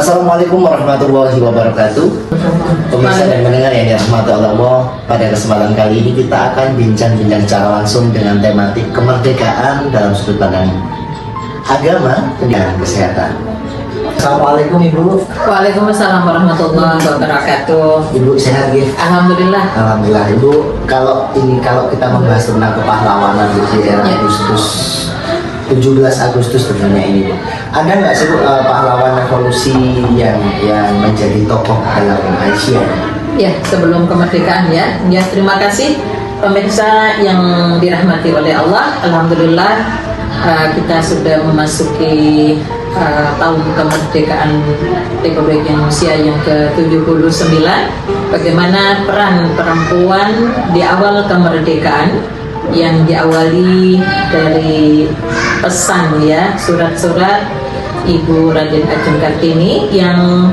Assalamualaikum warahmatullahi wabarakatuh. Pemirsa dan pendengar yang dirahmati Allah, pada kesempatan kali ini kita akan bincang-bincang secara langsung dengan tematik kemerdekaan dalam sudut pandang agama dan kesehatan. Assalamualaikum Ibu. Waalaikumsalam warahmatullahi wabarakatuh. Ibu sehat ya? Alhamdulillah. Alhamdulillah. Ibu, kalau kita membahas tentang kepahlawanan di era Agustus 17 Agustus tentunya ini, Bu. Ada nggak sih Bu, pahlawan revolusi yang menjadi tokoh dalam Asia? Ya, sebelum kemerdekaan ya. Ya, terima kasih pemirsa yang dirahmati oleh Allah. Alhamdulillah kita sudah memasuki tahun kemerdekaan Republik Indonesia yang ke-79. Bagaimana peran perempuan di awal kemerdekaan yang diawali dari pesan ya, surat-surat Ibu Raden Ajeng Kartini yang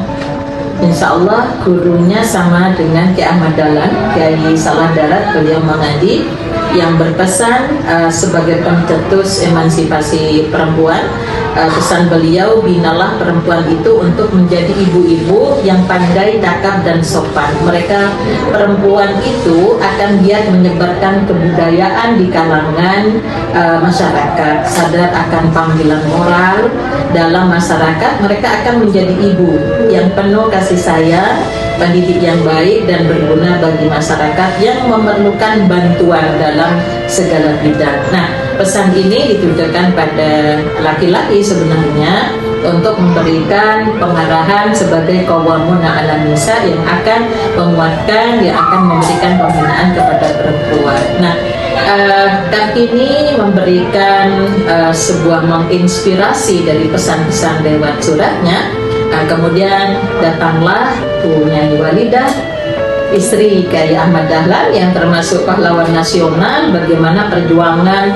insya Allah gurunya sama dengan Kiai Ahmad Dahlan, Kiai Salah Darat, beliau mengaji yang berpesan sebagai pencetus emansipasi perempuan. Pesan beliau, binalah perempuan itu untuk menjadi ibu-ibu yang pandai, cakap dan sopan. Mereka perempuan itu akan giat menyebarkan kebudayaan di kalangan masyarakat, sadar akan panggilan moral dalam masyarakat. Mereka akan menjadi ibu yang penuh kasih sayang, pendidik yang baik dan berguna bagi masyarakat yang memerlukan bantuan dalam segala bidang. Nah, pesan ini ditujukan pada laki-laki sebenarnya untuk memberikan pengarahan sebagai qawwamuna 'alan nisa yang akan menguatkan, yang akan memberikan pembinaan kepada perempuan. Nah, Kartini memberikan sebuah menginspirasi dari pesan-pesan lewat suratnya. Kemudian datanglah Bu Nyai Walidah, istri Kiai Ahmad Dahlan yang termasuk pahlawan nasional. Bagaimana perjuangan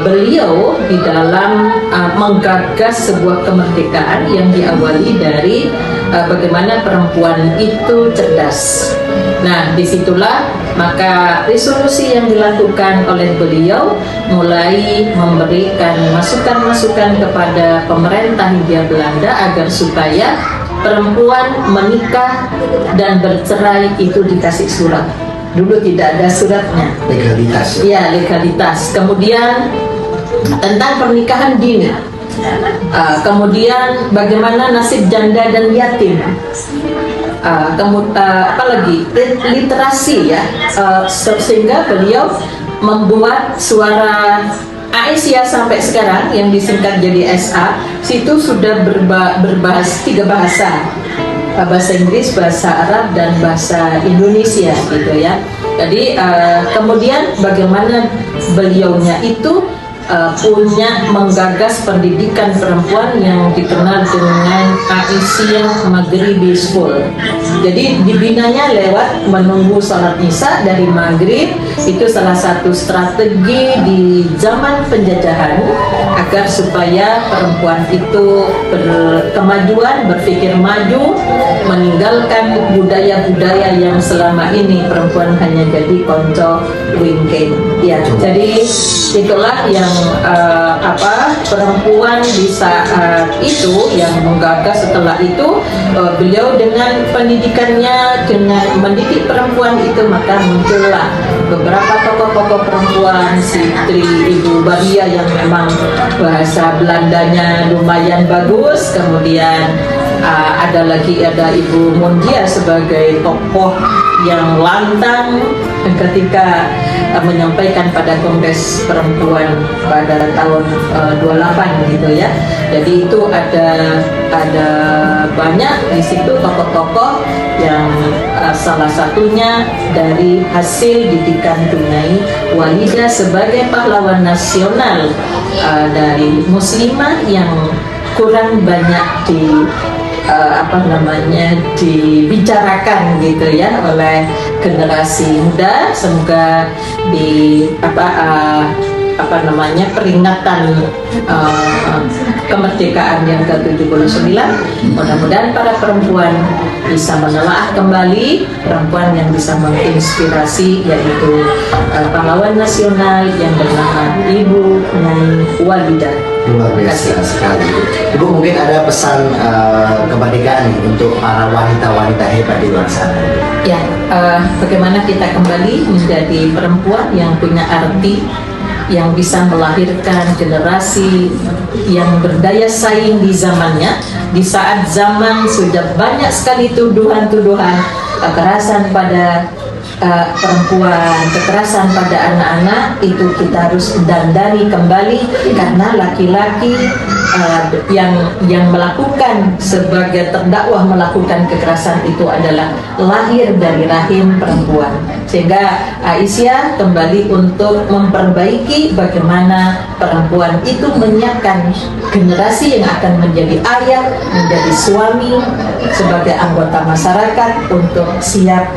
beliau di dalam menggagas sebuah kemerdekaan yang diawali dari bagaimana perempuan itu cerdas. Nah, disitulah maka resolusi yang dilakukan oleh beliau mulai memberikan masukan-masukan kepada pemerintah Hindia Belanda agar supaya perempuan menikah dan bercerai itu dikasih surat. Dulu tidak ada suratnya. Legalitas. Ya, legalitas. Kemudian tentang pernikahan dini. Kemudian bagaimana nasib janda dan yatim. Apalagi literasi ya, sehingga beliau membuat suara Aisyah sampai sekarang yang disingkat jadi SA. Situ sudah berbahasa 3 bahasa, bahasa Inggris, bahasa Arab dan bahasa Indonesia gitu ya. Jadi kemudian bagaimana beliaunya itu punya menggagas pendidikan perempuan yang dikenal dengan Aisyah Maghribi School. Jadi dibinanya lewat menunggu sholat isya dari maghrib. Itu salah satu strategi di zaman penjajahan agar supaya perempuan itu berkemajuan, berpikir maju, meninggalkan budaya-budaya yang selama ini perempuan hanya jadi konco wingking. Ya, jadi itulah yang perempuan di saat itu yang menggagas. Setelah itu beliau dengan pendidikannya, dengan mendidik perempuan itu, maka muncullah beberapa tokoh-tokoh perempuan, Sitri, Ibu Baria yang memang bahasa Belandanya lumayan bagus. Kemudian ada Ibu Mundia sebagai tokoh yang lantang ketika menyampaikan pada Kongres Perempuan pada tahun 28 gitu ya. Jadi itu ada banyak di situ tokoh-tokoh yang salah satunya dari hasil didikan Nyai Walidah sebagai pahlawan nasional dari muslimah yang kurang banyak dibicarakan gitu ya oleh generasi muda. Semoga peringatan kemerdekaan yang ke-79. Mudah-mudahan para perempuan bisa menelaah kembali perempuan yang bisa menginspirasi, yaitu pahlawan nasional yang bernama Ibu Nyai Walidah. Luar biasa sekali. Ibu, mungkin ada pesan kemerdekaan nih untuk para wanita-wanita hebat di luar sana. Ya, bagaimana kita kembali menjadi perempuan yang punya arti, yang bisa melahirkan generasi yang berdaya saing di zamannya, di saat zaman sudah banyak sekali tuduhan-tuduhan kekerasan pada perempuan, kekerasan pada anak-anak. Itu kita harus dandani kembali, karena laki-laki yang melakukan sebagai terdakwa melakukan kekerasan itu adalah lahir dari rahim perempuan. Sehingga Aisyah kembali untuk memperbaiki bagaimana perempuan itu menyiapkan generasi yang akan menjadi ayah, menjadi suami, sebagai anggota masyarakat untuk siap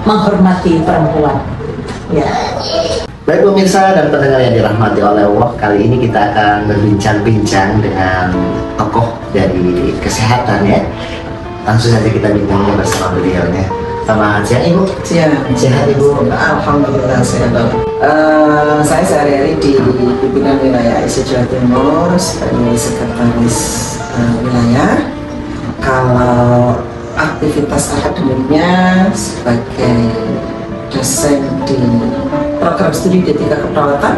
menghormati perempuan. Ya. Baik pemirsa dan pendengar yang dirahmati oleh Allah, kali ini kita akan berbincang-bincang dengan tokoh dari kesehatan ya. Langsung saja kita bincangnya bersama beliaunya. Selamat siang Ibu. Siang. Sehat Ibu? Alhamdulillah sehat. Saya sehari-hari di pimpinan wilayah Aisyah Jawa Timur sebagai sekretaris wilayah. Kalau aktivitas akademiknya sebagai dosen di program studi D3 Keperawatan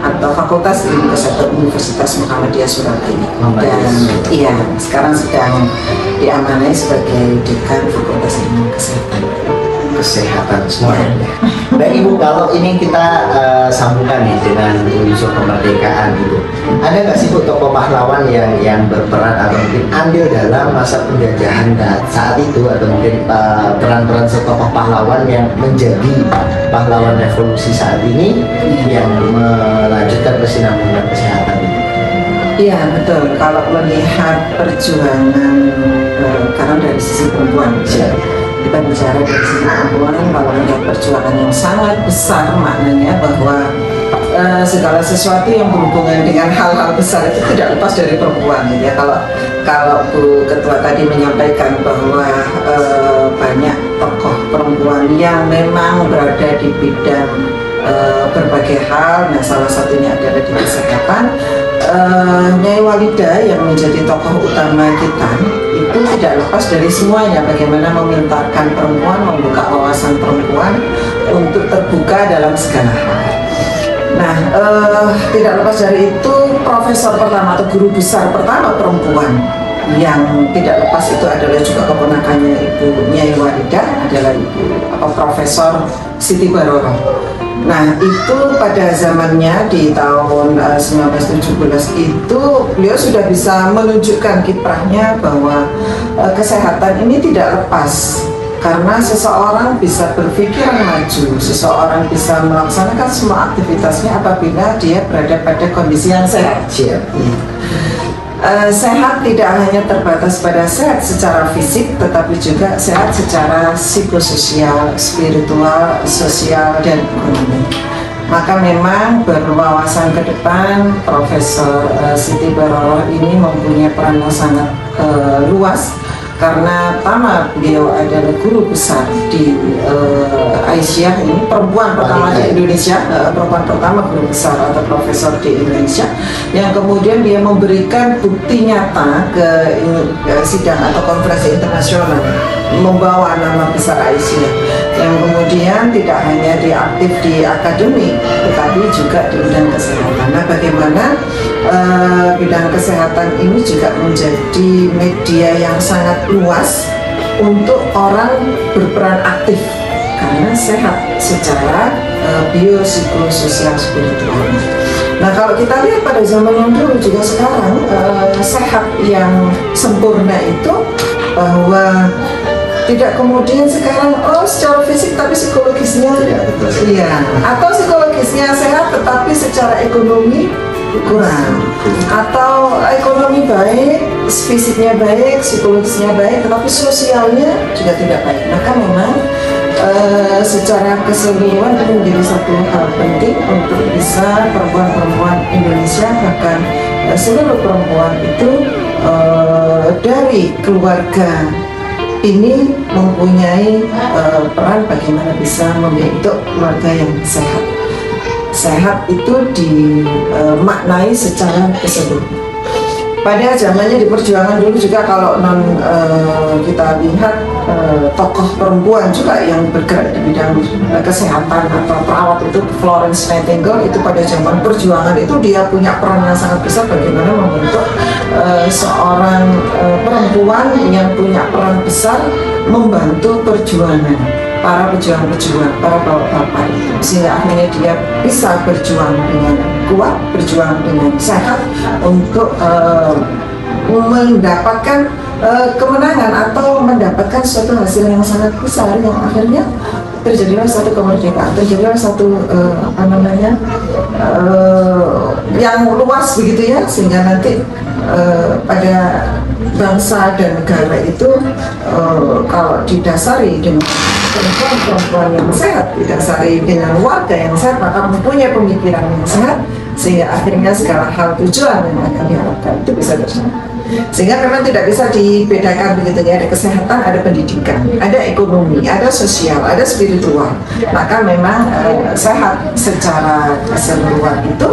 atau Fakultas Ilmu Kesehatan Universitas Muhammadiyah Surabaya. Dan iya, sekarang sedang diamanai sebagai dekan Fakultas Ilmu Kesehatan semua ya. Baik Ibu, kalau ini kita sambungkan nih dengan unsur kemerdekaan Ibu. Ada nggak sih Bu tokoh pahlawan yang berperan atau mungkin andil dalam masa penjajahan saat itu, atau mungkin peran-peran tokoh pahlawan yang menjadi pahlawan revolusi saat ini yang melanjutkan kesinambungan kesehatan ini? Iya betul. Kalau melihat perjuangan karena dari sisi perempuan, kita bicara dari sisi perempuan, kalau melihat perjuangan yang sangat besar, maknanya bahwa segala sesuatu yang berhubungan dengan hal-hal besar itu tidak lepas dari perempuan ya. Kalau Bu Ketua tadi menyampaikan bahwa banyak tokoh perempuan yang memang berada di bidang berbagai hal, nah salah satunya adalah di kesehatan. Nyai Walidah yang menjadi tokoh utama kita itu tidak lepas dari semuanya, bagaimana memintarkan perempuan, membuka wawasan perempuan untuk terbuka dalam segala hal. Nah, tidak lepas dari itu, profesor pertama atau guru besar pertama perempuan yang tidak lepas itu adalah juga keponakannya Ibu Nyai Walidah, adalah Profesor Siti Baroroh. Nah, itu pada zamannya di tahun 1917 itu beliau sudah bisa menunjukkan kiprahnya bahwa kesehatan ini tidak lepas, karena seseorang bisa berpikiran maju, seseorang bisa melaksanakan semua aktivitasnya apabila dia berada pada kondisi yang sehat. Sehat tidak hanya terbatas pada sehat secara fisik, tetapi juga sehat secara psikososial, spiritual, sosial, dan ekonomi. Maka memang berwawasan ke depan, Profesor Siti Baroroh ini mempunyai peran yang sangat luas, karena pertama beliau adalah guru besar di Aisyah, ini perempuan pertama di Indonesia, perempuan pertama guru besar atau profesor di Indonesia, yang kemudian dia memberikan bukti nyata ke sidang atau konferensi internasional membawa nama besar Aisyah, yang kemudian tidak hanya diaktif di akademik tetapi juga di bidang kesehatan. Nah, bagaimana bidang kesehatan ini juga menjadi media yang sangat luas untuk orang berperan aktif karena sehat secara biopsikososial spiritual. Nah, kalau kita lihat pada zaman yang dulu juga sekarang, sehat yang sempurna itu bahwa tidak kemudian sekarang secara fisik tapi psikologisnya iya, atau psikologisnya sehat tetapi secara ekonomi kurang, atau ekonomi baik, fisiknya baik, psikologisnya baik, tetapi sosialnya juga tidak baik. Maka memang secara keseluruhan itu menjadi satu hal penting untuk bisa perempuan-perempuan Indonesia, bahkan seluruh perempuan itu dari keluarga ini mempunyai peran bagaimana bisa membentuk keluarga yang sehat. Sehat itu dimaknai secara keseluruhan. Pada zamannya di perjuangan dulu juga kalau kita lihat tokoh perempuan juga yang bergerak di bidang kesehatan atau perawat itu Florence Nightingale, itu pada zaman perjuangan itu dia punya peran yang sangat besar bagaimana membentuk seorang perempuan yang punya peran besar membantu perjuangan para pejuang-pejuang, para bapak-bapak itu, sehingga akhirnya dia bisa berjuang dengan kuat, berjuang dengan sehat untuk mendapatkan kemenangan atau mendapatkan suatu hasil yang sangat besar yang akhirnya terjadilah satu kemerdekaan, terjadilah satu yang luas begitu ya, sehingga nanti pada bangsa dan negara itu kalau didasari dengan perempuan yang sehat, didasari dengan warga yang sehat, maka mempunyai pemikiran yang sehat, sehingga akhirnya segala hal tujuan yang akan diharapkan itu bisa tercapai. Sehingga memang tidak bisa dibedakan begitu ya, ada kesehatan, ada pendidikan, ada ekonomi, ada sosial, ada spiritual. Maka memang sehat secara keseluruhan itu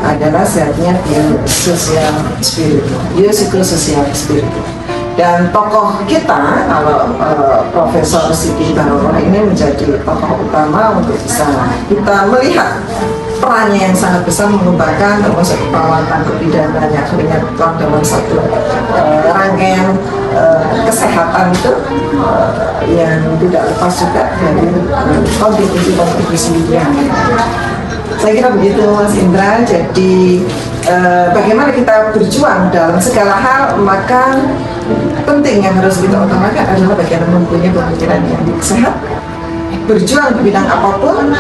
adalah sehatnya biososial spiritual, biopsikososial spiritual. Dan tokoh kita, kalau Profesor Siti Baroroh ini menjadi tokoh utama untuk bisa kita melihat perannya yang sangat besar mengembangkan termasuk perawatan terpidana yang akhirnya dalam satu rangkaian kesehatan itu yang tidak lepas juga dari kontribusi yang saya kira begitu Mas Indra. Jadi bagaimana kita berjuang dalam segala hal, maka penting yang harus kita utamakan adalah bagaimana mempunyai pemikiran yang sehat, berjuang di bidang apapun.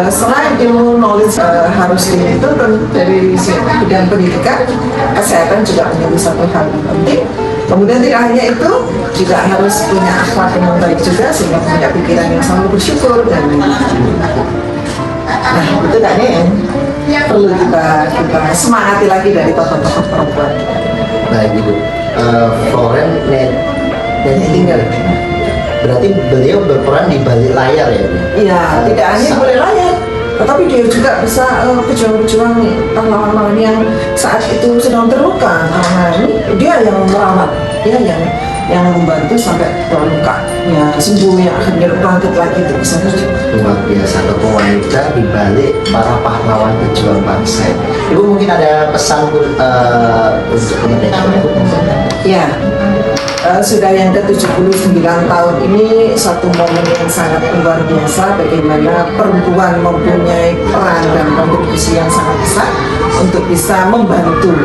Selain ilmu knowledge harus dituntun dari bidang pendidikan, kesehatan juga menjadi satu hal yang penting. Kemudian tidak hanya itu, juga harus punya akhlak yang baik juga, sehingga punya pikiran yang selalu bersyukur dan nah itu tadi yang perlu kita semangati lagi dari tokoh-tokoh perempuan. Baik Ibu, Florence Nightingale, berarti beliau berperan di balik layar ya Bu? Iya, tidak hanya boleh layar, tetapi dia juga bisa pejuang-pejuang pahlawan-pahlawan yang saat itu sedang terluka, karena ini dia yang merawat, dia yang membantu sampai terluka ya sembuh, yang akhirnya bangkit lagi itu bisa terjadi. Luar biasa, tokoh wanita di balik para pahlawan pejuang bangsa. Ibu mungkin ada pesan untuk kemerdekaan? Ya, sudah yang ke-79 tahun ini satu momen yang sangat luar biasa, bagaimana perempuan mempunyai peran dan kontribusi yang sangat besar untuk bisa membantu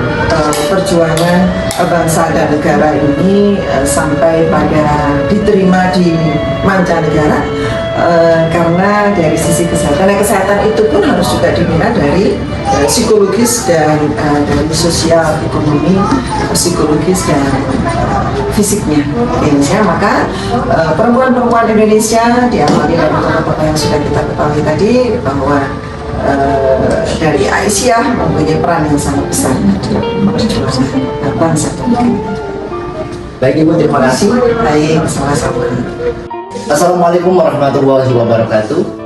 perjuangan bangsa dan negara ini sampai pada diterima di mancanegara. Karena dari sisi kesehatan, kesehatan itu pun harus juga dibina dari psikologis dan dari sosial, ekonomi, psikologis dan fisiknya. Indonesia, maka perempuan-perempuan Indonesia diambil dari tokoh-tokoh yang sudah kita ketahui tadi, bahwa dari Aisyah mempunyai peran yang sangat besar dalam perjuangan bangsa. Baik Ibu, terima kasih. Baik, sama-sama. Assalamualaikum warahmatullahi wabarakatuh.